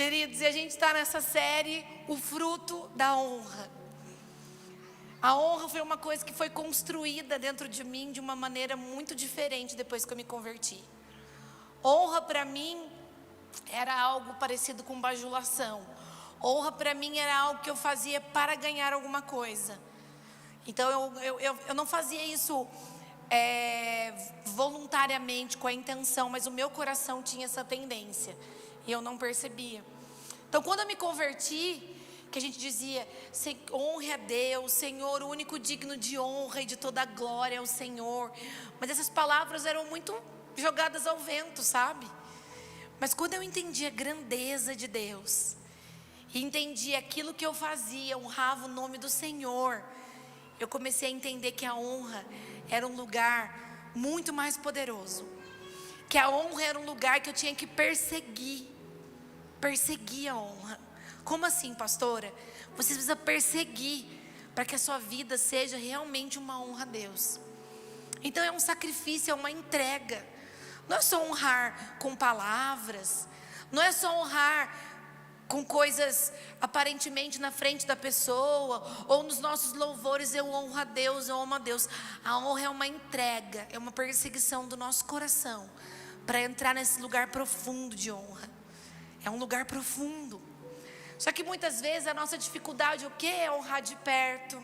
Queridos, e a gente está nessa série, o fruto da honra. A honra foi uma coisa que foi construída dentro de mim de uma maneira muito diferente depois que eu me converti. Honra para mim era algo parecido com bajulação. Honra para mim era algo que eu fazia para ganhar alguma coisa. Então eu não fazia isso voluntariamente, com a intenção, mas o meu coração tinha essa tendência e eu não percebia. Então quando eu me converti, que a gente dizia, honre a Deus, Senhor, o único digno de honra e de toda glória é o Senhor. Mas essas palavras eram muito jogadas ao vento, sabe? Mas quando eu entendi a grandeza de Deus, e entendi aquilo que eu fazia, honrava o nome do Senhor, eu comecei a entender que a honra era um lugar muito mais poderoso. Que a honra era um lugar que eu tinha que perseguir a honra. Como assim, pastora? Você precisa perseguir para que a sua vida seja realmente uma honra a Deus. Então é um sacrifício, é uma entrega. Não é só honrar com palavras, não é só honrar com coisas aparentemente na frente da pessoa, ou nos nossos louvores eu honro a Deus, eu amo a Deus. A honra é uma entrega, é uma perseguição do nosso coração para entrar nesse lugar profundo de honra. É um lugar profundo. Só que muitas vezes a nossa dificuldade, o que é honrar de perto?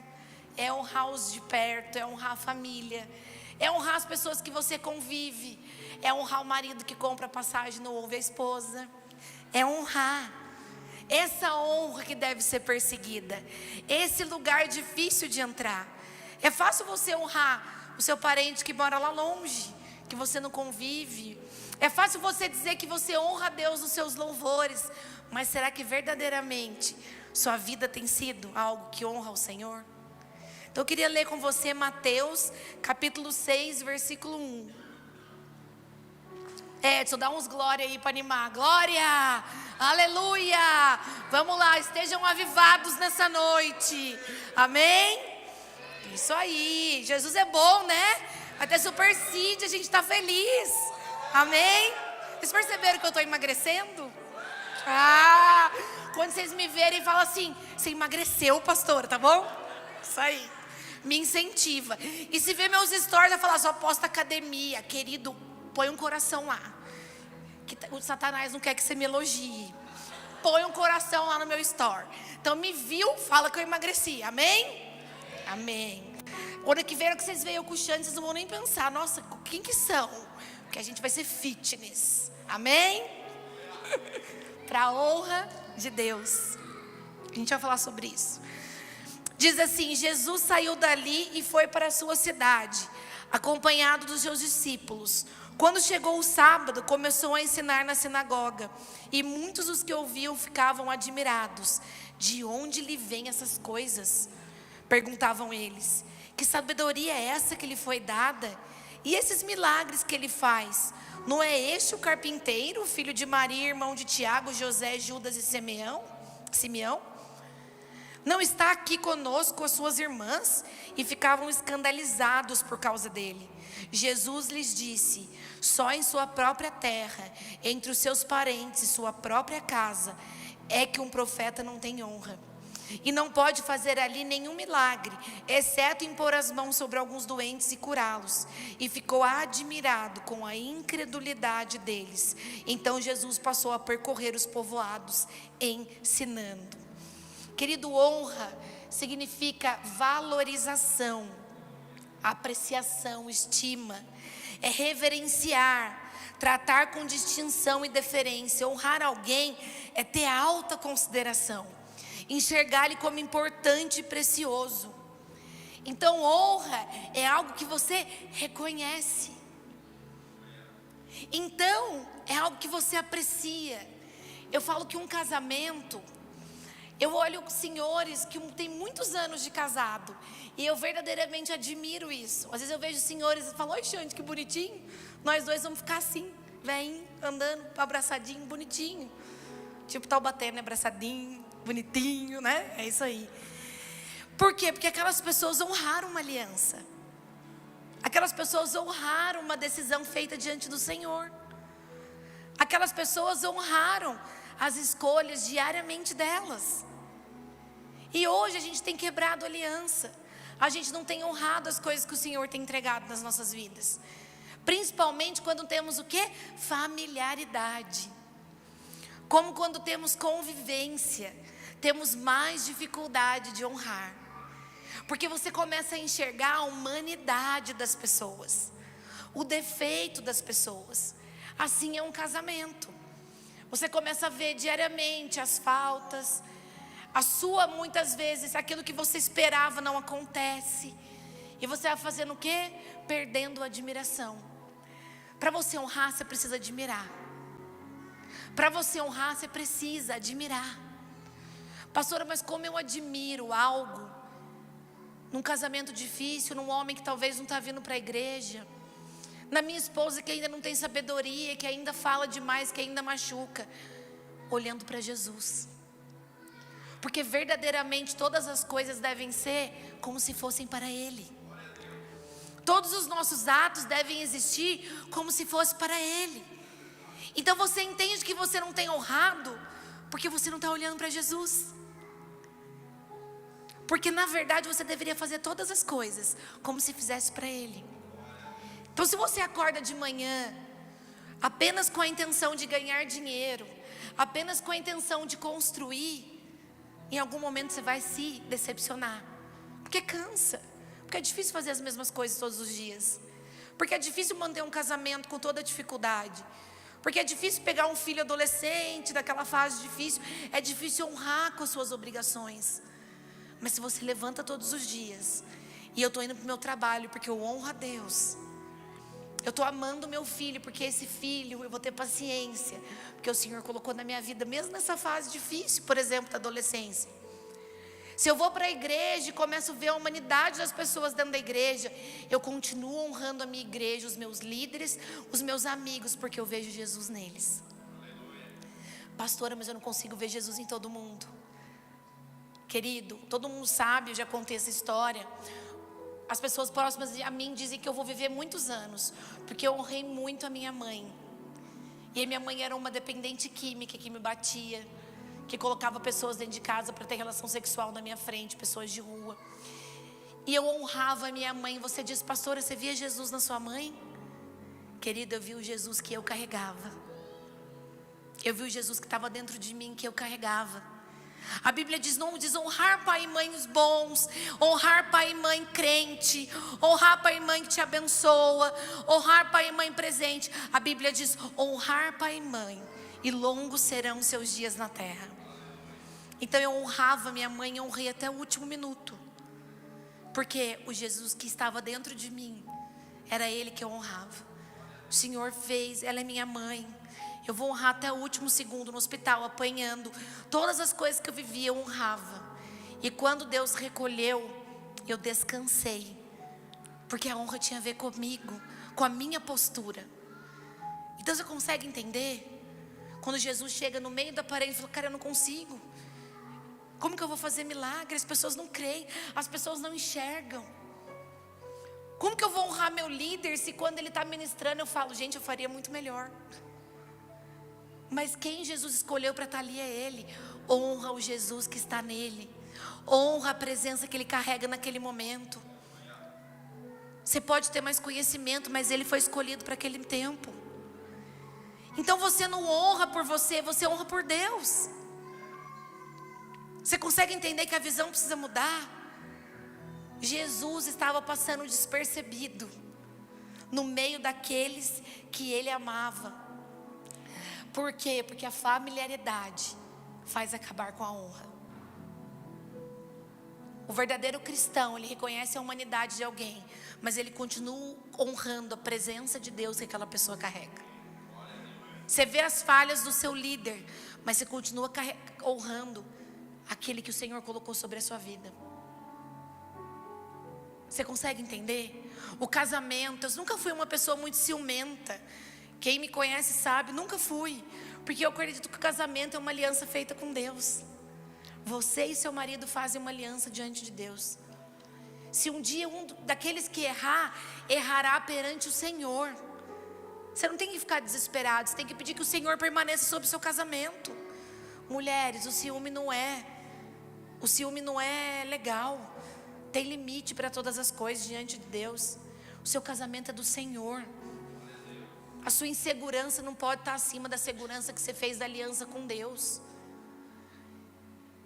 É honrar os de perto, é honrar a família, é honrar as pessoas que você convive, é honrar o marido que compra passagem, não ouve a esposa. É honrar. Essa honra que deve ser perseguida. Esse lugar difícil de entrar. É fácil você honrar o seu parente que mora lá longe, que você não convive. É fácil você dizer que você honra a Deus nos seus louvores. Mas será que verdadeiramente sua vida tem sido algo que honra ao Senhor? Então eu queria ler com você Mateus capítulo 6, versículo 1. Edson, dá uns glória aí para animar. Glória! Aleluia! Vamos lá, estejam avivados nessa noite. Amém? Isso aí, Jesus é bom, né? Até Super Seed, a gente está feliz. Amém? Vocês perceberam que eu estou emagrecendo? Quando vocês me verem, falam assim, você emagreceu, pastora, tá bom? Isso aí, me incentiva. E se ver meus stories, vai falar, só posta academia. Querido, põe um coração lá, que o Satanás não quer que você me elogie. Põe um coração lá no meu story. Então me viu, fala que eu emagreci, amém? Amém. Quando que vieram que vocês veem eu coxando, vocês não vão nem pensar, nossa, quem que são? Porque a gente vai ser fitness, amém? Para a honra de Deus. A gente vai falar sobre isso. Diz assim, Jesus saiu dali e foi para a sua cidade, acompanhado dos seus discípulos. Quando chegou o sábado, começou a ensinar na sinagoga. E muitos dos que ouviam ficavam admirados. De onde lhe vêm essas coisas? Perguntavam eles. Que sabedoria é essa que lhe foi dada? E esses milagres que ele faz? Não é este o carpinteiro, filho de Maria, irmão de Tiago, José, Judas e Simeão? Não está aqui conosco as suas irmãs? E ficavam escandalizados por causa dele. Jesus lhes disse, só em sua própria terra, entre os seus parentes e sua própria casa, é que um profeta não tem honra. E não pode fazer ali nenhum milagre, exceto impor as mãos sobre alguns doentes e curá-los. E ficou admirado com a incredulidade deles. Então Jesus passou a percorrer os povoados, ensinando. Querido, honra significa valorização, apreciação, estima. É reverenciar, tratar com distinção e deferência. Honrar alguém é ter alta consideração. Enxergar-lhe como importante e precioso. Então honra é algo que você reconhece. Então é algo que você aprecia. Eu falo que um casamento, eu olho senhores que têm muitos anos de casado, e eu verdadeiramente admiro isso. Às vezes eu vejo senhores e falo, oi Xande, que bonitinho. Nós dois vamos ficar assim, velhinho, andando, abraçadinho, bonitinho. Tipo Taubaté, né? Abraçadinho, bonitinho, né? É isso aí. Por quê? Porque aquelas pessoas honraram uma aliança. Aquelas pessoas honraram uma decisão feita diante do Senhor. Aquelas pessoas honraram as escolhas diariamente delas. E hoje a gente tem quebrado aliança. A gente não tem honrado as coisas que o Senhor tem entregado nas nossas vidas. Principalmente quando temos o quê? Familiaridade. Como quando temos convivência, temos mais dificuldade de honrar. Porque você começa a enxergar a humanidade das pessoas, o defeito das pessoas. Assim é um casamento. Você começa a ver diariamente as faltas, muitas vezes, aquilo que você esperava não acontece. E você vai fazendo o quê? Perdendo a admiração. Para você honrar, você precisa admirar. Para você honrar, você precisa admirar. Pastora, mas como eu admiro algo num casamento difícil, num homem que talvez não está vindo para a igreja, na minha esposa que ainda não tem sabedoria, que ainda fala demais, que ainda machuca, olhando para Jesus. Porque verdadeiramente todas as coisas devem ser como se fossem para Ele. Todos os nossos atos devem existir como se fosse para Ele. Então você entende que você não tem honrado porque você não está olhando para Jesus. Porque na verdade você deveria fazer todas as coisas como se fizesse para Ele. Então se você acorda de manhã apenas com a intenção de ganhar dinheiro, apenas com a intenção de construir, em algum momento você vai se decepcionar. Porque cansa. Porque é difícil fazer as mesmas coisas todos os dias. Porque é difícil manter um casamento com toda a dificuldade. Porque é difícil pegar um filho adolescente daquela fase difícil. É difícil honrar com as suas obrigações. Mas se você levanta todos os dias, e eu estou indo para o meu trabalho porque eu honro a Deus, eu estou amando o meu filho porque esse filho eu vou ter paciência, porque o Senhor colocou na minha vida, mesmo nessa fase difícil, por exemplo, da adolescência. Se eu vou para a igreja e começo a ver a humanidade das pessoas dentro da igreja, eu continuo honrando a minha igreja, os meus líderes, os meus amigos, porque eu vejo Jesus neles. Pastora, mas eu não consigo ver Jesus em todo mundo. Querido, todo mundo sabe, eu já contei essa história. As pessoas próximas a mim dizem que eu vou viver muitos anos, porque eu honrei muito a minha mãe. E a minha mãe era uma dependente química que me batia, que colocava pessoas dentro de casa para ter relação sexual na minha frente, pessoas de rua. E eu honrava a minha mãe. Você diz, pastora, você via Jesus na sua mãe? Querida, eu vi o Jesus que eu carregava. Eu vi o Jesus que estava dentro de mim, que eu carregava. A Bíblia diz, não desonrar pai e mãe os bons, honrar pai e mãe crente, honrar pai e mãe que te abençoa, honrar pai e mãe presente. A Bíblia diz, honrar pai e mãe, e longos serão seus dias na terra. Então eu honrava minha mãe e honrei até o último minuto. Porque o Jesus que estava dentro de mim, era Ele que eu honrava. O Senhor fez, ela é minha mãe. Eu vou honrar até o último segundo no hospital, apanhando. Todas as coisas que eu vivia, eu honrava. E quando Deus recolheu, eu descansei. Porque a honra tinha a ver comigo, com a minha postura. Então você consegue entender? Quando Jesus chega no meio da parede e fala, cara, eu não consigo. Como que eu vou fazer milagre? As pessoas não creem, as pessoas não enxergam. Como que eu vou honrar meu líder se quando ele está ministrando eu falo, gente, eu faria muito melhor. Mas quem Jesus escolheu para estar ali é Ele. Honra o Jesus que está nele. Honra a presença que Ele carrega naquele momento. Você pode ter mais conhecimento, mas Ele foi escolhido para aquele tempo. Então você não honra por você, você honra por Deus. Você consegue entender que a visão precisa mudar? Jesus estava passando despercebido no meio daqueles que Ele amava. Por quê? Porque a familiaridade faz acabar com a honra. O verdadeiro cristão, ele reconhece a humanidade de alguém, mas ele continua honrando a presença de Deus que aquela pessoa carrega. Você vê as falhas do seu líder, mas você continua honrando aquele que o Senhor colocou sobre a sua vida. Você consegue entender? O casamento, eu nunca fui uma pessoa muito ciumenta. Quem me conhece sabe, nunca fui. Porque eu acredito que o casamento é uma aliança feita com Deus. Você e seu marido fazem uma aliança diante de Deus. Se um dia um daqueles que errará perante o Senhor, você não tem que ficar desesperado. Você tem que pedir que o Senhor permaneça sobre o seu casamento. Mulheres, o ciúme não é legal. Tem limite para todas as coisas diante de Deus. O seu casamento é do Senhor. A sua insegurança não pode estar acima da segurança que você fez da aliança com Deus.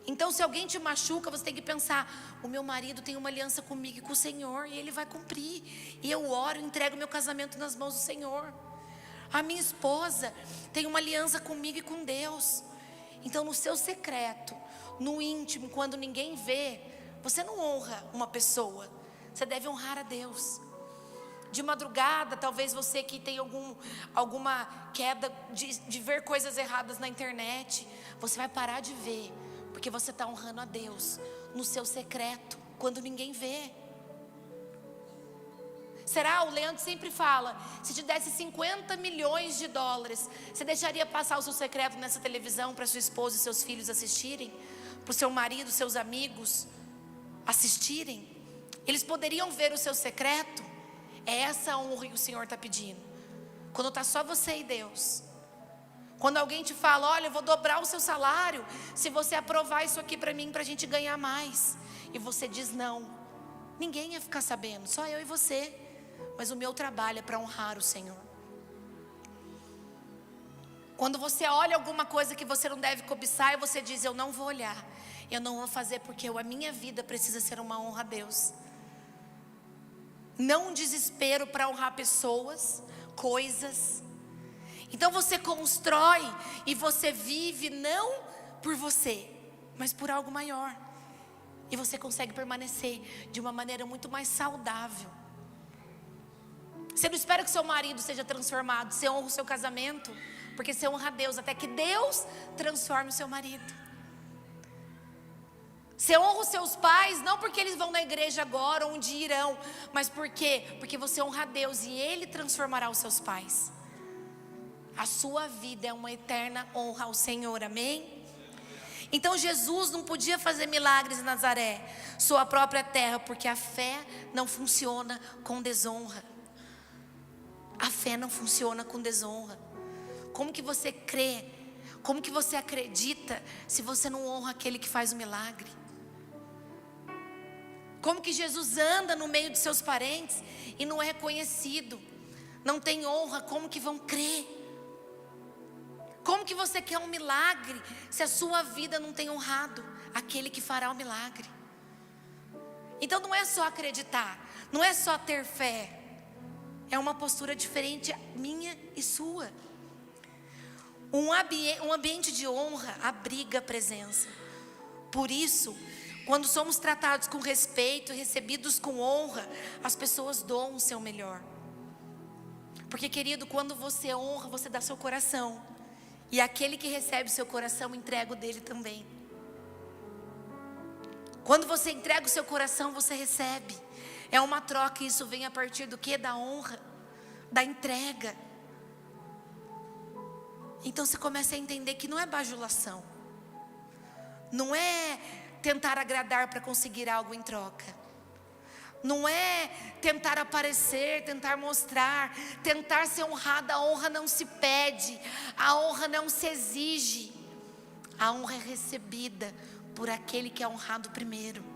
Então, se alguém te machuca, você tem que pensar: o meu marido tem uma aliança comigo e com o Senhor, e Ele vai cumprir. E eu oro, entrego meu casamento nas mãos do Senhor. A minha esposa tem uma aliança comigo e com Deus. Então, no seu secreto, no íntimo, quando ninguém vê, você não honra uma pessoa, você deve honrar a Deus. De madrugada, talvez você que tem alguma queda de ver coisas erradas na internet, você vai parar de ver, porque você está honrando a Deus no seu secreto, quando ninguém vê. Será? O Leandro sempre fala: se te desse 50 milhões de dólares, você deixaria passar o seu secreto nessa televisão para sua esposa e seus filhos assistirem? Para o seu marido, seus amigos assistirem? Eles poderiam ver o seu secreto? É essa honra que o Senhor está pedindo. Quando está só você e Deus. Quando alguém te fala: olha, eu vou dobrar o seu salário se você aprovar isso aqui para mim, para a gente ganhar mais. E você diz não. Ninguém ia ficar sabendo, só eu e você. Mas o meu trabalho é para honrar o Senhor. Quando você olha alguma coisa que você não deve cobiçar, e você diz: eu não vou olhar, eu não vou fazer, porque a minha vida precisa ser uma honra a Deus. Não um desespero para honrar pessoas, coisas. Então você constrói e você vive não por você, mas por algo maior. E você consegue permanecer de uma maneira muito mais saudável. Você não espera que seu marido seja transformado, você honra o seu casamento, porque você honra a Deus, até que Deus transforme o seu marido. Você honra os seus pais, não porque eles vão na igreja agora, ou um dia irão, mas por quê? Porque você honra a Deus e Ele transformará os seus pais. A sua vida é uma eterna honra ao Senhor, amém? Então Jesus não podia fazer milagres em Nazaré, sua própria terra, porque a fé não funciona com desonra. A fé não funciona com desonra. Como que você crê? Como que você acredita se você não honra aquele que faz o milagre? Como que Jesus anda no meio de seus parentes e não é reconhecido? Não tem honra, como que vão crer? Como que você quer um milagre se a sua vida não tem honrado aquele que fará o milagre? Então não é só acreditar, não é só ter fé. É uma postura diferente minha e sua. Um ambiente de honra abriga a presença. Por isso, quando somos tratados com respeito, recebidos com honra, as pessoas doam o seu melhor. Porque, querido, quando você honra, você dá seu coração. E aquele que recebe seu coração, entrega o dele também. Quando você entrega o seu coração, você recebe. É uma troca, e isso vem a partir do quê? Da honra, da entrega. Então você começa a entender que não é bajulação. Não é tentar agradar para conseguir algo em troca. Não é tentar aparecer, tentar mostrar, tentar ser honrada. A honra não se pede, a honra não se exige. A honra é recebida por aquele que é honrado primeiro.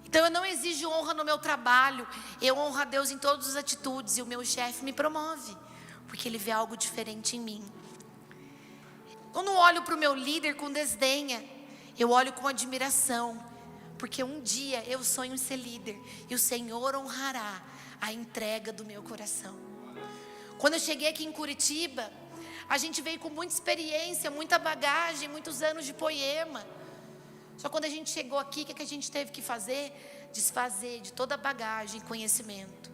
Então eu não exijo honra no meu trabalho, eu honro a Deus em todas as atitudes. E o meu chefe me promove, porque ele vê algo diferente em mim. Eu não olho para o meu líder com desdenha, eu olho com admiração. Porque um dia eu sonho em ser líder, e o Senhor honrará a entrega do meu coração. Quando eu cheguei aqui em Curitiba, a gente veio com muita experiência, muita bagagem, muitos anos de poema. Só quando a gente chegou aqui, o que a gente teve que fazer? Desfazer de toda a bagagem e conhecimento.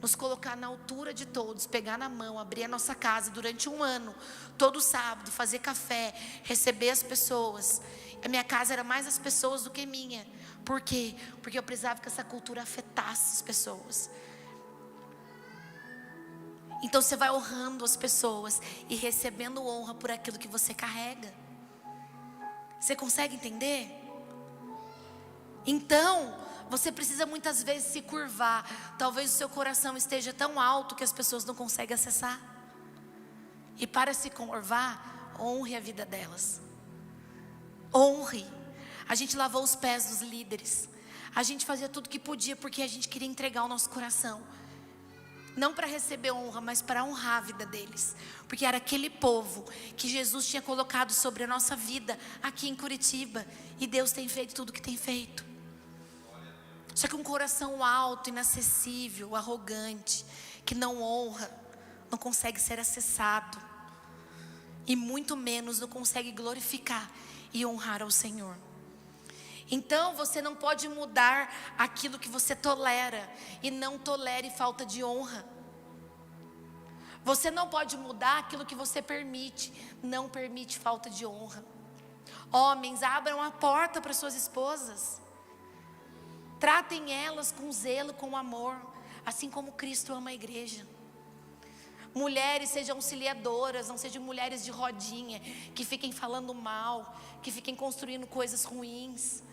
Nos colocar na altura de todos, pegar na mão, abrir a nossa casa durante um ano, todo sábado, fazer café, receber as pessoas. A minha casa era mais as pessoas do que minha. Por quê? Porque eu precisava que essa cultura afetasse as pessoas. Então você vai honrando as pessoas e recebendo honra por aquilo que você carrega. Você consegue entender? Então, você precisa muitas vezes se curvar. Talvez o seu coração esteja tão alto que as pessoas não conseguem acessar. E para se curvar, honre a vida delas. Honre. A gente lavou os pés dos líderes. A gente fazia tudo que podia porque a gente queria entregar o nosso coração. Não para receber honra, mas para honrar a vida deles. Porque era aquele povo que Jesus tinha colocado sobre a nossa vida aqui em Curitiba. E Deus tem feito tudo o que tem feito. Só que um coração alto, inacessível, arrogante, que não honra, não consegue ser acessado. E muito menos não consegue glorificar e honrar ao Senhor. Então você não pode mudar aquilo que você tolera. E não tolere falta de honra. Você não pode mudar aquilo que você permite. Não permite falta de honra. Homens, abram a porta para suas esposas. Tratem elas com zelo, com amor. Assim como Cristo ama a igreja. Mulheres, sejam auxiliadoras, não sejam mulheres de rodinha, que fiquem falando mal, que fiquem construindo coisas ruins.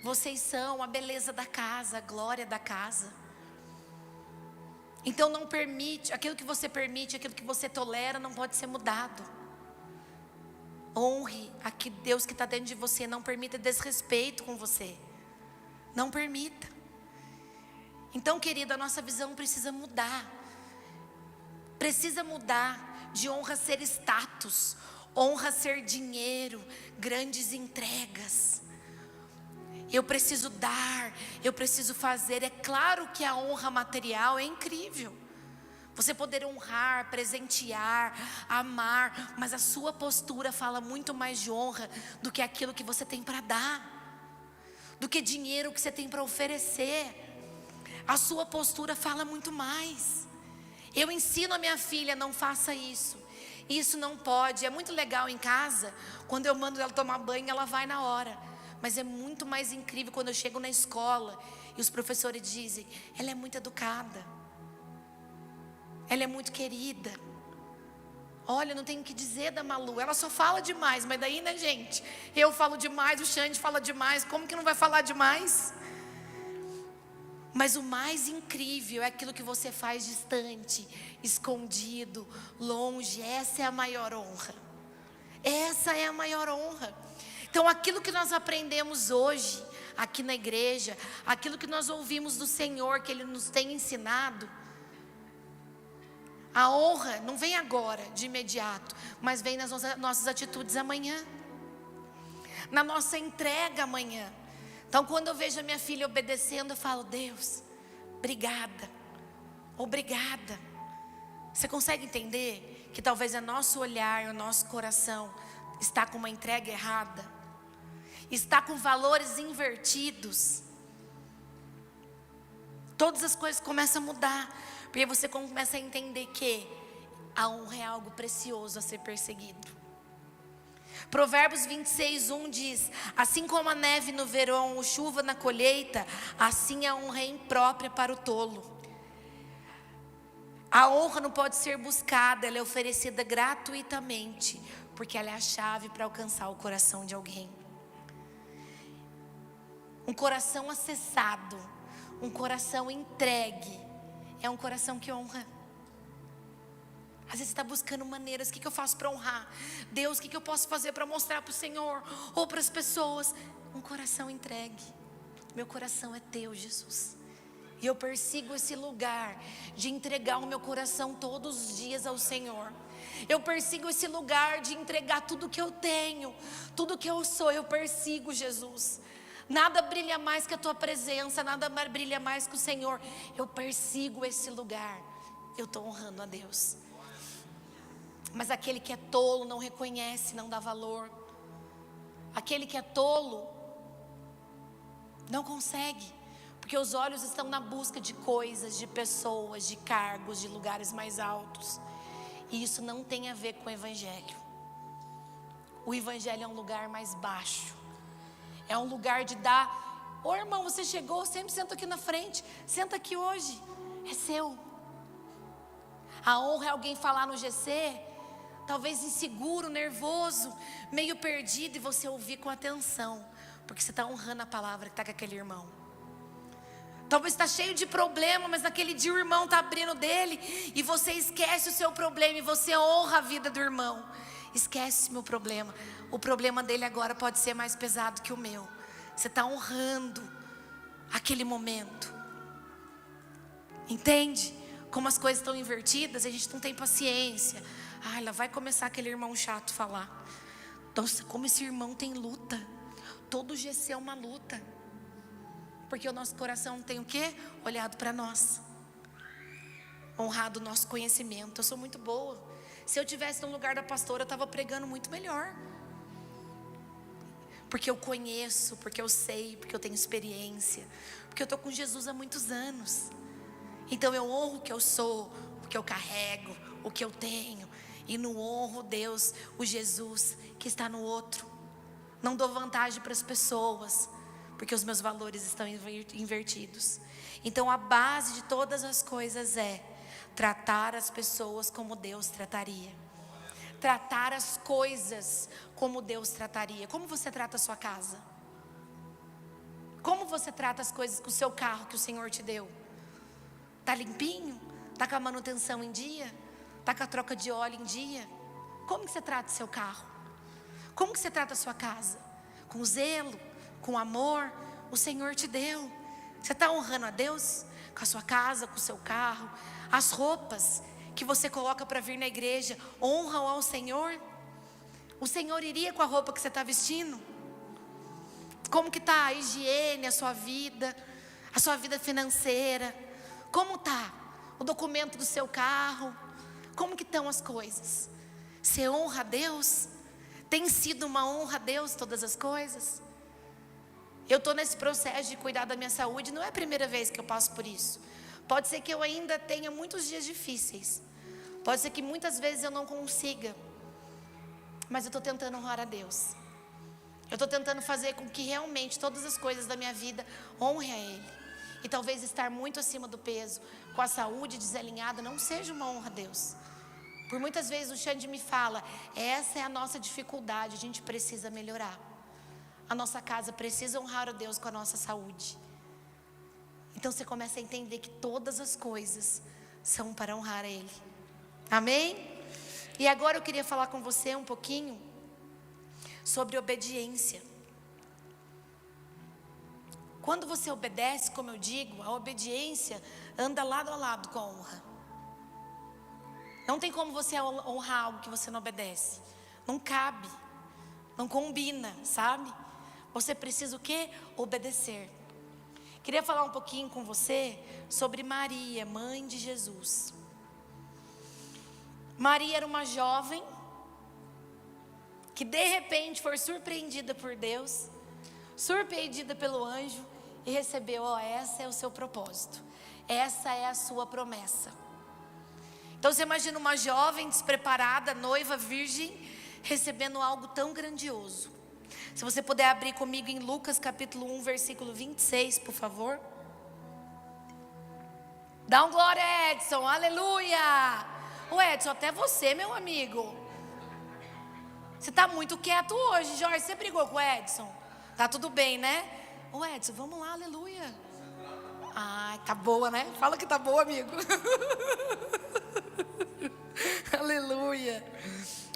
Vocês são a beleza da casa, a glória da casa. Então não permite, aquilo que você permite, aquilo que você tolera não pode ser mudado. Honre aqui Deus que está dentro de você, não permita desrespeito com você. Não permita. Então, querida, a nossa visão precisa mudar. Precisa mudar de honra ser status, honra ser dinheiro, grandes entregas. Eu preciso dar, eu preciso fazer. É claro que a honra material é incrível. Você poder honrar, presentear, amar, mas a sua postura fala muito mais de honra do que aquilo que você tem para dar, do que dinheiro que você tem para oferecer. A sua postura fala muito mais. Eu ensino a minha filha, não faça isso. Isso não pode. É muito legal em casa, quando eu mando ela tomar banho, ela vai na hora. Mas é muito mais incrível quando eu chego na escola e os professores dizem: ela é muito educada, ela é muito querida. Olha, não tenho o que dizer da Malu, ela só fala demais. Mas daí, né, gente, eu falo demais, o Xande fala demais, como que não vai falar demais? Mas o mais incrível é aquilo que você faz distante, escondido, longe. Essa é a maior honra. Essa é a maior honra. Então aquilo que nós aprendemos hoje aqui na igreja, aquilo que nós ouvimos do Senhor, que Ele nos tem ensinado, a honra não vem agora, de imediato, mas vem nas nossas atitudes amanhã, na nossa entrega amanhã. Então quando eu vejo a minha filha obedecendo, eu falo: Deus, obrigada, obrigada. Você consegue entender que talvez o nosso olhar, o nosso coração está com uma entrega errada? Está com valores invertidos? Todas as coisas começam a mudar, porque você começa a entender que a honra é algo precioso a ser perseguido. Provérbios 26:1 diz: assim como a neve no verão, ou chuva na colheita, assim a honra é imprópria para o tolo. A honra não pode ser buscada, ela é oferecida gratuitamente, porque ela é a chave para alcançar o coração de alguém. Um coração acessado, um coração entregue, é um coração que honra. Às vezes você está buscando maneiras: o que eu faço para honrar Deus? O que eu posso fazer para mostrar para o Senhor ou para as pessoas? Um coração entregue. Meu coração é teu, Jesus. E eu persigo esse lugar de entregar o meu coração todos os dias ao Senhor. Eu persigo esse lugar de entregar tudo que eu tenho, tudo que eu sou. Eu persigo, Jesus. Nada brilha mais que a tua presença, nada brilha mais que o Senhor. Eu persigo esse lugar. Eu estou honrando a Deus. Mas aquele que é tolo não reconhece, não dá valor. Aquele que é tolo não consegue, porque os olhos estão na busca de coisas, de pessoas, de cargos, de lugares mais altos. E isso não tem a ver com o Evangelho. O Evangelho é um lugar mais baixo. É um lugar de dar: ô irmão, você chegou, sempre senta aqui na frente, senta aqui hoje, é seu. A honra é alguém falar no GC, talvez inseguro, nervoso, meio perdido, e você ouvir com atenção, porque você está honrando a palavra que está com aquele irmão. Talvez está cheio de problema, mas naquele dia o irmão está abrindo dele, e você esquece o seu problema, e você honra a vida do irmão. Esquece esse meu problema. O problema dele agora pode ser mais pesado que o meu. Você está honrando aquele momento. Entende? Como as coisas estão invertidas, a gente não tem paciência. Ai, lá vai começar aquele irmão chato falar. Nossa, como esse irmão tem luta. Todo GC é uma luta. Porque o nosso coração tem o quê? Olhado para nós. Honrado o nosso conhecimento. Eu sou muito boa. Se eu tivesse no lugar da pastora, eu estava pregando muito melhor. Porque eu conheço, porque eu sei, porque eu tenho experiência. Porque eu estou com Jesus há muitos anos. Então eu honro o que eu sou, o que eu carrego, o que eu tenho. E não honro Deus, o Jesus que está no outro. Não dou vantagem para as pessoas, porque os meus valores estão invertidos. Então a base de todas as coisas é tratar as pessoas como Deus trataria. Tratar as coisas como Deus trataria. Como você trata a sua casa? Como você trata as coisas com o seu carro que o Senhor te deu? Está limpinho? Está com a manutenção em dia? Está com a troca de óleo em dia? Como que você trata o seu carro? Como que você trata a sua casa? Com zelo, com amor, o Senhor te deu. Você está honrando a Deus? Com a sua casa, com o seu carro? As roupas que você coloca para vir na igreja honram ao Senhor? O Senhor iria com a roupa que você está vestindo? Como que está a higiene, a sua vida financeira? Como está o documento do seu carro? Como que estão as coisas? Você honra a Deus? Tem sido uma honra a Deus todas as coisas? Eu estou nesse processo de cuidar da minha saúde, não é a primeira vez que eu passo por isso. Pode ser que eu ainda tenha muitos dias difíceis. Pode ser que muitas vezes eu não consiga. Mas eu estou tentando honrar a Deus. Eu estou tentando fazer com que realmente todas as coisas da minha vida honrem a Ele. E talvez estar muito acima do peso, com a saúde desalinhada, não seja uma honra a Deus. Por muitas vezes o Xande me fala, essa é a nossa dificuldade, a gente precisa melhorar. A nossa casa precisa honrar a Deus com a nossa saúde. Então você começa a entender que todas as coisas são para honrar a Ele. Amém? E agora eu queria falar com você um pouquinho sobre obediência. Quando você obedece, como eu digo, a obediência anda lado a lado com a honra. Não tem como você honrar algo que você não obedece. Não cabe, não combina, sabe? Você precisa o quê? Obedecer. Queria falar um pouquinho com você sobre Maria, mãe de Jesus. Maria era uma jovem que de repente foi surpreendida por Deus, surpreendida pelo anjo e recebeu, essa é o seu propósito, essa é a sua promessa. Então você imagina uma jovem despreparada, noiva, virgem, recebendo algo tão grandioso. Se você puder abrir comigo em Lucas capítulo 1, versículo 26, por favor. Dá um glória, Edson, aleluia. Ô Edson, até você, meu amigo. Você está muito quieto hoje, Jorge. Você brigou com o Edson? Tá tudo bem, né? Ô Edson, vamos lá, aleluia. Ai, tá boa, né? Fala que tá boa, amigo. Aleluia.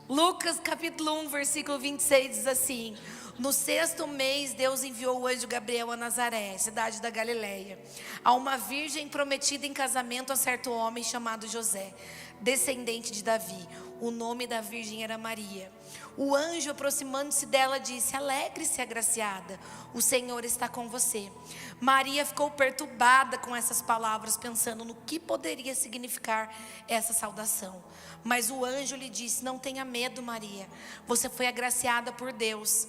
Lucas capítulo 1, versículo 26 diz assim: no 6º mês, Deus enviou o anjo Gabriel a Nazaré, cidade da Galileia, a uma virgem prometida em casamento a certo homem chamado José, descendente de Davi. O nome da virgem era Maria. O anjo, aproximando-se dela, disse: alegre-se, agraciada, o Senhor está com você. Maria ficou perturbada com essas palavras, pensando no que poderia significar essa saudação. Mas o anjo lhe disse: não tenha medo, Maria, você foi agraciada por Deus.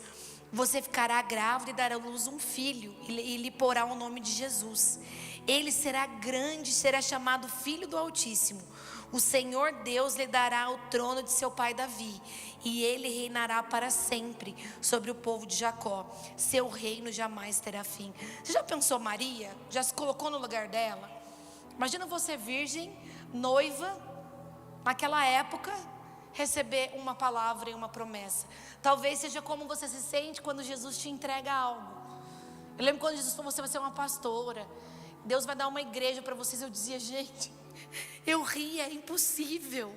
Você ficará grávida e dará à luz um filho, e lhe porá o nome de Jesus. Ele será grande, será chamado Filho do Altíssimo. O Senhor Deus lhe dará o trono de seu pai Davi, e ele reinará para sempre sobre o povo de Jacó. Seu reino jamais terá fim. Você já pensou, Maria? Já se colocou no lugar dela? Imagina você virgem, noiva, naquela época, receber uma palavra e uma promessa. Talvez seja como você se sente quando Jesus te entrega algo. Eu lembro quando Jesus falou: você vai ser uma pastora, Deus vai dar uma igreja para vocês. Eu dizia: gente, eu ria, é impossível.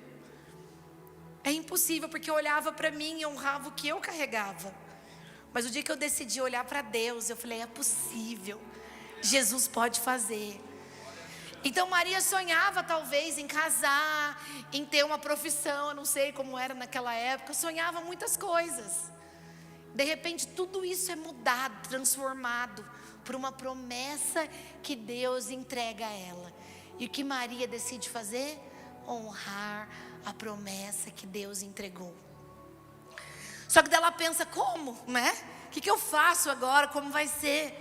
É impossível, porque eu olhava para mim e honrava o que eu carregava. Mas o dia que eu decidi olhar para Deus, eu falei, é possível, Jesus pode fazer. Então Maria sonhava talvez em casar, em ter uma profissão, eu não sei como era naquela época, sonhava muitas coisas. De repente tudo isso é mudado, transformado por uma promessa que Deus entrega a ela. E o que Maria decide fazer? Honrar a promessa que Deus entregou. Só que daí ela pensa, como, né? O que eu faço agora? Como vai ser?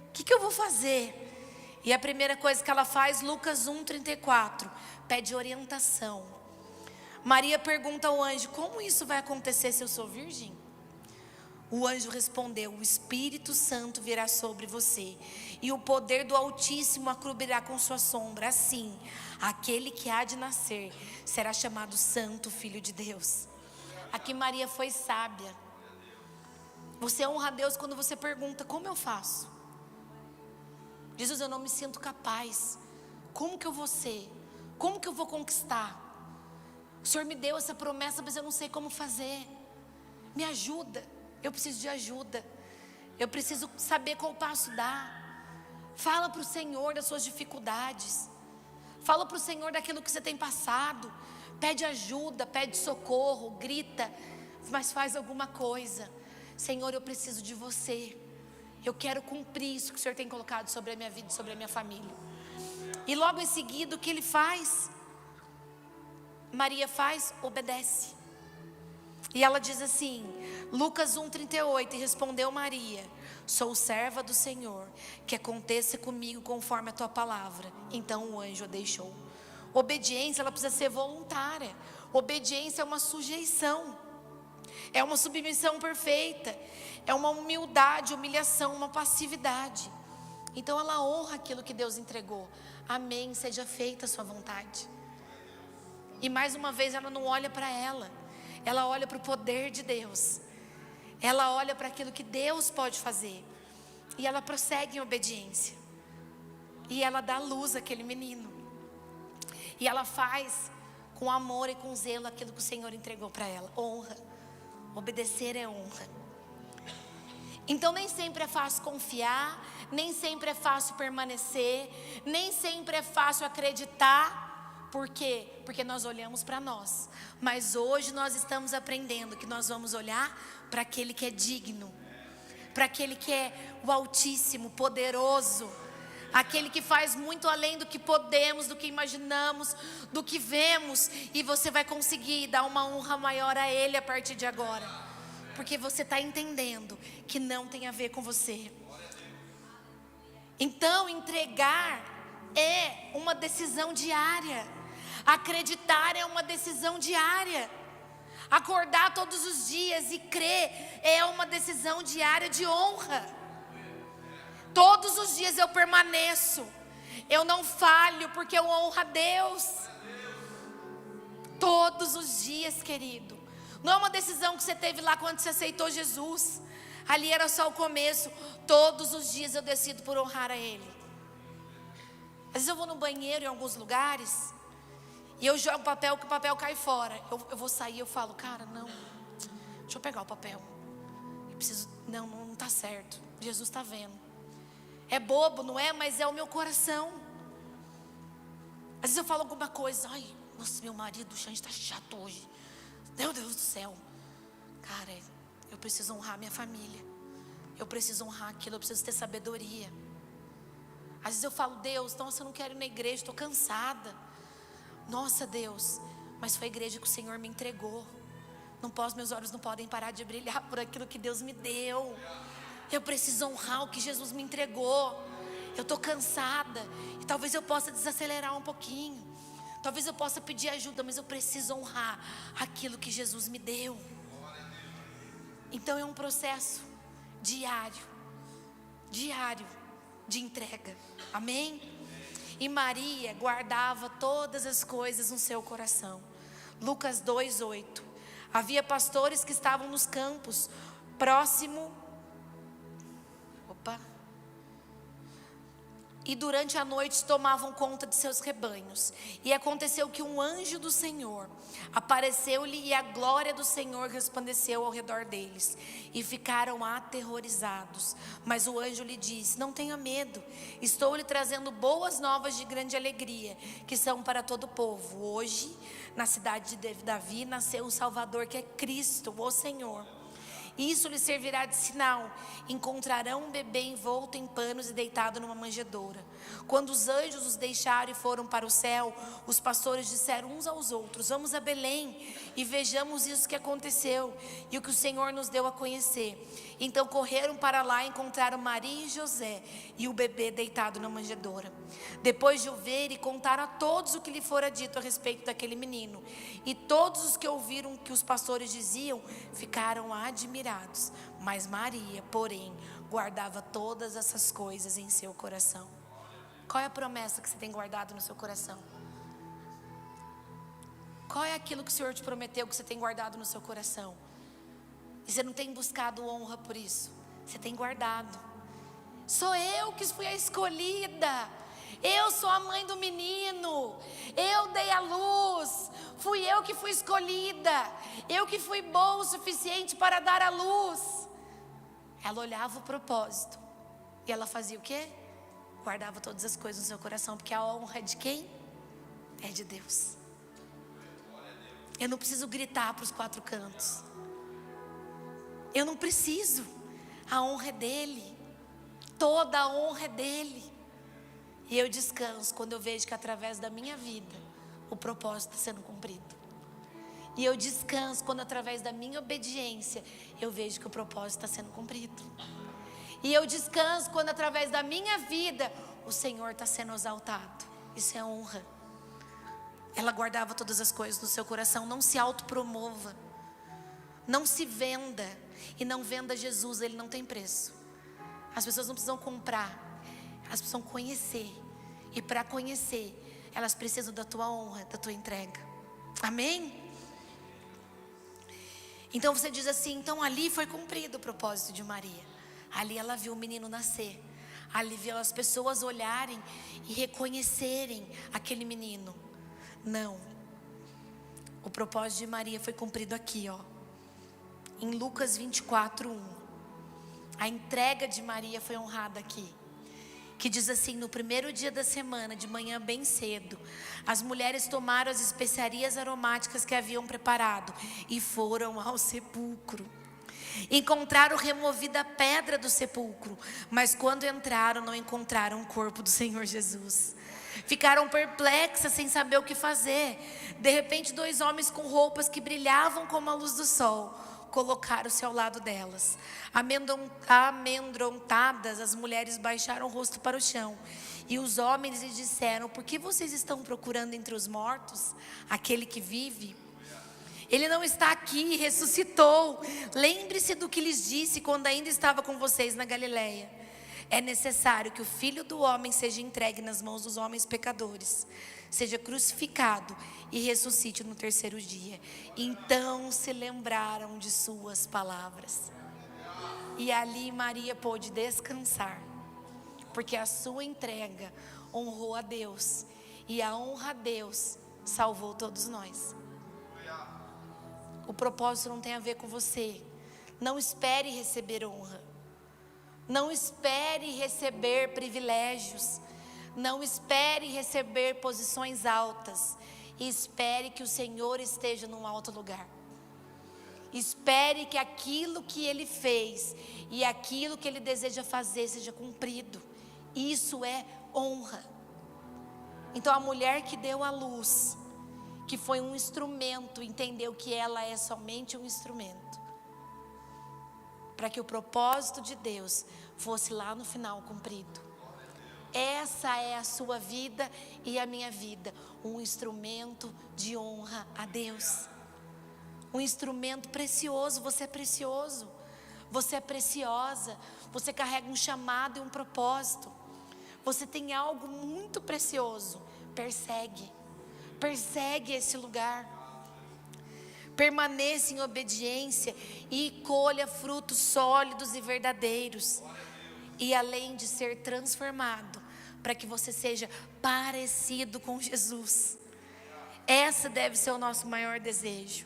O que eu vou fazer? E a primeira coisa que ela faz, Lucas 1:34, pede orientação. Maria pergunta ao anjo, como isso vai acontecer se eu sou virgem? O anjo respondeu, o Espírito Santo virá sobre você, e o poder do Altíssimo a cobrirá com sua sombra. Assim, aquele que há de nascer será chamado Santo Filho de Deus. Aqui Maria foi sábia. Você honra a Deus quando você pergunta, como eu faço? Jesus, eu não me sinto capaz. Como que eu vou ser? Como que eu vou conquistar? O Senhor me deu essa promessa, mas eu não sei como fazer. Me ajuda. Eu preciso de ajuda. Eu preciso saber qual passo dar. Fala para o Senhor das suas dificuldades. Fala para o Senhor daquilo que você tem passado. Pede ajuda, pede socorro, grita, mas faz alguma coisa. Senhor, eu preciso de você. Eu quero cumprir isso que o Senhor tem colocado sobre a minha vida e sobre a minha família. E logo em seguida, o que ele faz? Maria faz, obedece. E ela diz assim, Lucas 1:38, e respondeu Maria, sou serva do Senhor, que aconteça comigo conforme a tua palavra. Então o anjo a deixou. Obediência, ela precisa ser voluntária. Obediência é uma sujeição. É uma submissão perfeita. É uma humildade, humilhação, uma passividade. Então ela honra aquilo que Deus entregou. Amém, seja feita a sua vontade. E mais uma vez ela não olha para ela. Ela olha para o poder de Deus. Ela olha para aquilo que Deus pode fazer. E ela prossegue em obediência. E ela dá luz àquele menino. E ela faz com amor e com zelo aquilo que o Senhor entregou para ela. Honra. Obedecer é honra. Então nem sempre é fácil confiar, nem sempre é fácil permanecer, nem sempre é fácil acreditar. Por quê? Porque nós olhamos para nós. Mas hoje nós estamos aprendendo que nós vamos olhar para aquele que é digno, para aquele que é o Altíssimo, poderoso, aquele que faz muito além do que podemos, do que imaginamos, do que vemos. E você vai conseguir dar uma honra maior a Ele a partir de agora. Porque você está entendendo que não tem a ver com você. Então entregar é uma decisão diária. Acreditar é uma decisão diária. Acordar todos os dias e crer é uma decisão diária de honra. Todos os dias eu permaneço. Eu não falho porque eu honro a Deus. Todos os dias, querido. Não é uma decisão que você teve lá quando você aceitou Jesus. Ali era só o começo. Todos os dias eu decido por honrar a Ele. Às vezes eu vou no banheiro em alguns lugares e eu jogo papel, que o papel cai fora. Eu vou sair e eu falo, cara, não. Deixa eu pegar o papel. Eu preciso, não está certo. Jesus está vendo. É bobo, não é? Mas é o meu coração. Às vezes eu falo alguma coisa. Ai, nossa, meu marido, o Xande está chato hoje. Meu Deus do céu. Cara, eu preciso honrar minha família. Eu preciso honrar aquilo, eu preciso ter sabedoria. Às vezes eu falo, Deus, nossa, eu não quero ir na igreja, estou cansada. Nossa, Deus, mas foi a igreja que o Senhor me entregou. Não posso, meus olhos não podem parar de brilhar por aquilo que Deus me deu. Eu preciso honrar o que Jesus me entregou. Eu estou cansada. E talvez eu possa desacelerar um pouquinho. Talvez eu possa pedir ajuda, mas eu preciso honrar aquilo que Jesus me deu. Então é um processo diário de entrega. Amém? E Maria guardava todas as coisas no seu coração. Lucas 2:8. Havia pastores que estavam nos campos e durante a noite tomavam conta de seus rebanhos. E aconteceu que um anjo do Senhor apareceu-lhe e a glória do Senhor resplandeceu ao redor deles. E ficaram aterrorizados. Mas o anjo lhe disse: não tenha medo, estou lhe trazendo boas novas de grande alegria, que são para todo o povo. Hoje, na cidade de Davi, nasceu um Salvador, que é Cristo, o Senhor. Isso lhe servirá de sinal: encontrarão um bebê envolto em panos e deitado numa manjedoura. Quando os anjos os deixaram e foram para o céu, os pastores disseram uns aos outros: vamos a Belém e vejamos isso que aconteceu e o que o Senhor nos deu a conhecer. Então correram para lá e encontraram Maria e José e o bebê deitado na manjedoura. Depois de o ver, e contaram a todos o que lhe fora dito a respeito daquele menino. E todos os que ouviram o que os pastores diziam ficaram admirados. Mas Maria, porém, guardava todas essas coisas em seu coração. Qual é a promessa que você tem guardado no seu coração? Qual é aquilo que o Senhor te prometeu que você tem guardado no seu coração? E você não tem buscado honra por isso. Você tem guardado. Sou eu que fui a escolhida. Eu sou a mãe do menino. Eu dei a luz. Fui eu que fui escolhida. Eu que fui boa o suficiente para dar a luz. Ela olhava o propósito. E ela fazia o quê? Guardava todas as coisas no seu coração. Porque a honra é de quem? É de Deus. Eu não preciso gritar para os quatro cantos. Eu não preciso. A honra é dele. Toda a honra é dele. E eu descanso quando eu vejo que através da minha vida o propósito está sendo cumprido. E eu descanso quando através da minha obediência eu vejo que o propósito está sendo cumprido. E eu descanso quando através da minha vida o Senhor está sendo exaltado. Isso é honra. Ela guardava todas as coisas no seu coração. Não se autopromova. Não se venda. E não venda Jesus, ele não tem preço. As pessoas não precisam comprar, elas precisam conhecer. E para conhecer, elas precisam da tua honra, da tua entrega. Amém? Então você diz assim: então ali foi cumprido o propósito de Maria. Ali ela viu o menino nascer. Ali viu as pessoas olharem e reconhecerem aquele menino. Não. O propósito de Maria foi cumprido aqui, ó. Em Lucas 24:1. A entrega de Maria foi honrada aqui. Que diz assim: no primeiro dia da semana, de manhã bem cedo, as mulheres tomaram as especiarias aromáticas que haviam preparado e foram ao sepulcro. Encontraram removida a pedra do sepulcro, mas quando entraram não encontraram o corpo do Senhor Jesus. Ficaram perplexas sem saber o que fazer. De repente 2 homens com roupas que brilhavam como a luz do sol colocaram-se ao lado delas. Amedrontadas, as mulheres baixaram o rosto para o chão. E os homens lhes disseram: por que vocês estão procurando entre os mortos aquele que vive? Ele não está aqui, ressuscitou. Lembre-se do que lhes disse quando ainda estava com vocês na Galileia. É necessário que o Filho do Homem seja entregue nas mãos dos homens pecadores, seja crucificado e ressuscite no terceiro dia. Então se lembraram de suas palavras. E ali Maria pôde descansar, porque a sua entrega honrou a Deus, e a honra a Deus salvou todos nós. O propósito não tem a ver com você. Não espere receber honra. Não espere receber privilégios. Não espere receber posições altas. Espere que o Senhor esteja num alto lugar. Espere que aquilo que Ele fez e aquilo que Ele deseja fazer seja cumprido. Isso é honra. Então a mulher que deu a luz, que foi um instrumento, entendeu que ela é somente um instrumento, para que o propósito de Deus fosse lá no final cumprido. Essa é a sua vida e a minha vida, um instrumento de honra a Deus, um instrumento precioso. Você é precioso, você é preciosa, você carrega um chamado e um propósito, você tem algo muito precioso. Persegue esse lugar, permaneça em obediência e colha frutos sólidos e verdadeiros. E além de ser transformado, para que você seja parecido com Jesus. Essa deve ser o nosso maior desejo.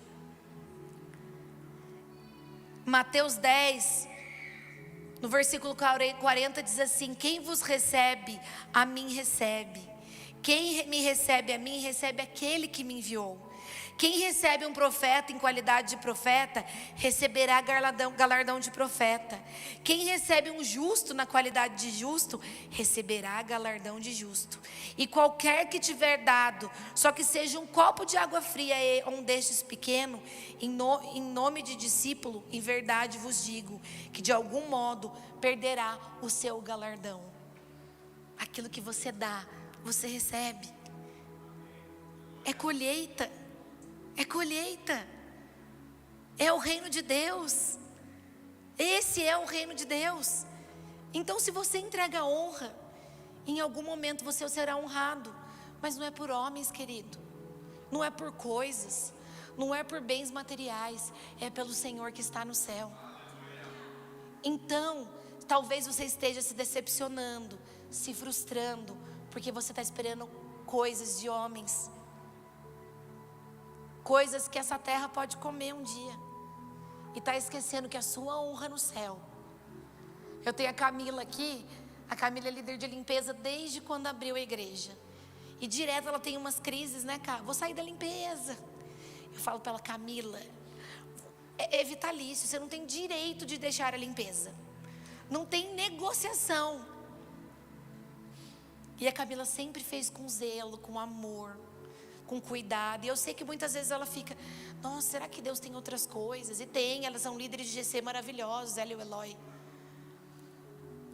Mateus 10, no versículo 40 diz assim: quem vos recebe, a mim recebe. Quem me recebe a mim, recebe aquele que me enviou. Quem recebe um profeta em qualidade de profeta, receberá galardão de profeta. Quem recebe um justo na qualidade de justo, receberá galardão de justo. E qualquer que tiver dado, só que seja um copo de água fria a um destes pequeno, em nome de discípulo, em verdade vos digo, que de algum modo perderá o seu galardão. Aquilo que você dá, você recebe. É colheita. É colheita. É o reino de Deus. Esse é o reino de Deus. Então, se você entrega honra, em algum momento você será honrado. Mas não é por homens, querido. Não é por coisas. Não é por bens materiais. É pelo Senhor que está no céu. Então, talvez você esteja se decepcionando, se frustrando, porque você está esperando coisas de homens. Coisas que essa terra pode comer um dia. E está esquecendo que a sua honra no céu. Eu tenho a Camila aqui. A Camila é líder de limpeza desde quando abriu a igreja. E direto ela tem umas crises, né, cara? Vou sair da limpeza. Eu falo para ela: Camila, é vitalício. Você não tem direito de deixar a limpeza. Não tem negociação. E a Camila sempre fez com zelo, com amor, com cuidado. E eu sei que muitas vezes ela fica: nossa, será que Deus tem outras coisas? E tem, elas são líderes de GC maravilhosos, ela e o Eloy.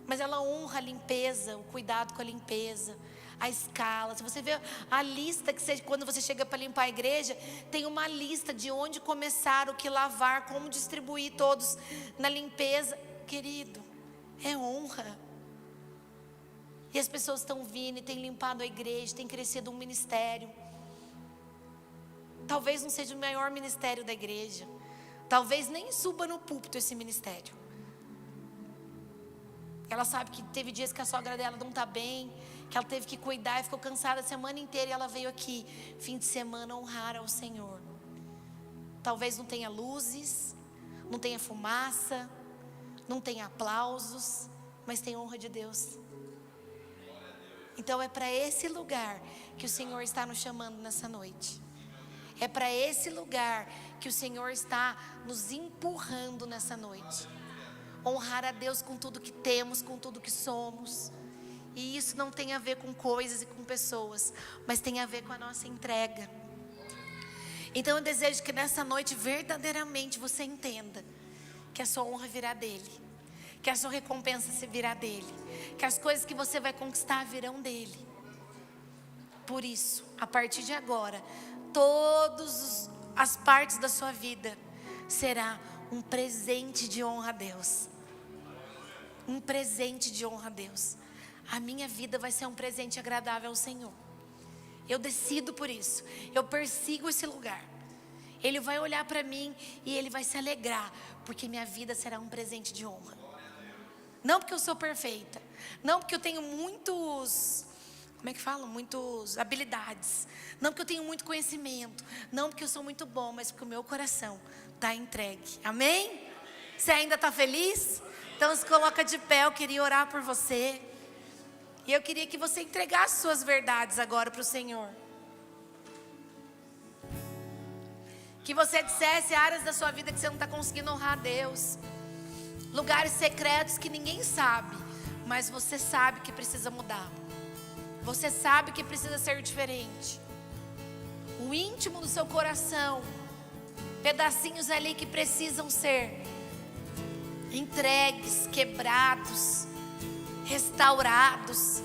Mas ela honra a limpeza, o cuidado com a limpeza, a escala. Se você vê a lista que você, quando você chega para limpar a igreja, tem uma lista de onde começar, o que lavar, como distribuir todos na limpeza. Querido, é honra. E as pessoas estão vindo e têm limpado a igreja, tem crescido um ministério. Talvez não seja o maior ministério da igreja. Talvez nem suba no púlpito esse ministério. Ela sabe que teve dias que a sogra dela não está bem, que ela teve que cuidar e ficou cansada a semana inteira. E ela veio aqui, fim de semana, honrar ao Senhor. Talvez não tenha luzes, não tenha fumaça, não tenha aplausos, mas tem honra de Deus. Então é para esse lugar que o Senhor está nos chamando nessa noite. É para esse lugar que o Senhor está nos empurrando nessa noite. Honrar a Deus com tudo que temos, com tudo que somos. E isso não tem a ver com coisas e com pessoas, mas tem a ver com a nossa entrega. Então eu desejo que nessa noite verdadeiramente você entenda que a sua honra virá dele, que a sua recompensa se virá dele, que as coisas que você vai conquistar virão dele. Por isso, a partir de agora, todas as partes da sua vida será um presente de honra a Deus. Um presente de honra a Deus. A minha vida vai ser um presente agradável ao Senhor. Eu decido por isso. Eu persigo esse lugar. Ele vai olhar para mim e ele vai se alegrar, porque minha vida será um presente de honra. Não porque eu sou perfeita, não porque eu tenho muitas habilidades, não porque eu tenho muito conhecimento, não porque eu sou muito bom, mas porque o meu coração está entregue. Amém? Você ainda está feliz? Então se coloca de pé. Eu queria orar por você. E eu queria que você entregasse suas verdades agora para o Senhor. Que você dissesse áreas da sua vida que você não está conseguindo honrar a Deus. Lugares secretos que ninguém sabe, mas você sabe que precisa mudar. Você sabe que precisa ser diferente. O íntimo do seu coração, pedacinhos ali que precisam ser entregues, quebrados, restaurados,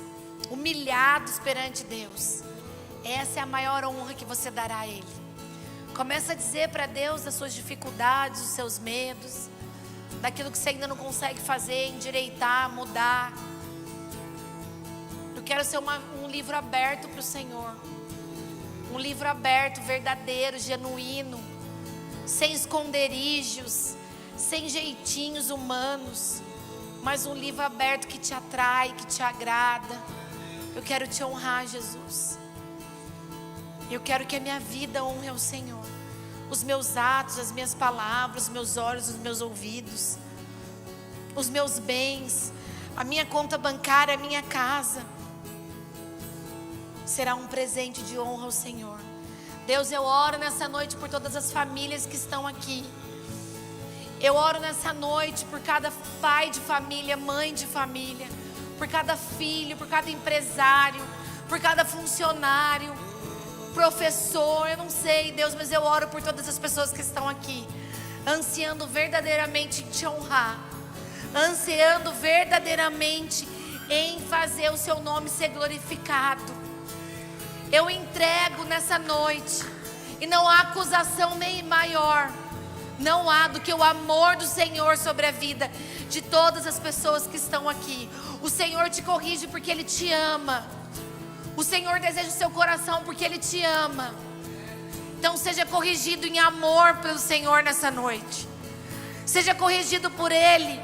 humilhados perante Deus. Essa é a maior honra que você dará a Ele. Começa a dizer para Deus as suas dificuldades, os seus medos, daquilo que você ainda não consegue fazer, endireitar, mudar. Eu quero ser um livro aberto para o Senhor. Um livro aberto, verdadeiro, genuíno, sem esconderijos, sem jeitinhos humanos, mas um livro aberto que te atrai, que te agrada. Eu quero te honrar, Jesus. Eu quero que a minha vida honre ao Senhor. Os meus atos, as minhas palavras, os meus olhos, os meus ouvidos, os meus bens, a minha conta bancária, a minha casa, será um presente de honra ao Senhor. Deus, eu oro nessa noite por todas as famílias que estão aqui. Eu oro nessa noite por cada pai de família, mãe de família, por cada filho, por cada empresário, por cada funcionário, professor, eu não sei, Deus, mas eu oro por todas as pessoas que estão aqui, ansiando verdadeiramente em te honrar, ansiando verdadeiramente em fazer o seu nome ser glorificado. Eu entrego nessa noite, e não há acusação nem maior, não há do que o amor do Senhor sobre a vida de todas as pessoas que estão aqui. O Senhor te corrige porque Ele te ama. O Senhor deseja o seu coração porque Ele te ama. Então seja corrigido em amor pelo Senhor nessa noite. Seja corrigido por Ele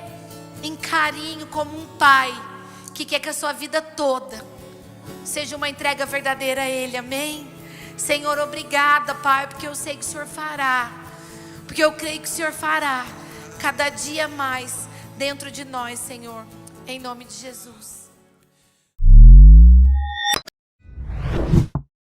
em carinho, como um pai que quer que a sua vida toda seja uma entrega verdadeira a Ele, amém? Senhor, obrigada, Pai, porque eu sei que o Senhor fará, porque eu creio que o Senhor fará cada dia mais dentro de nós, Senhor, em nome de Jesus.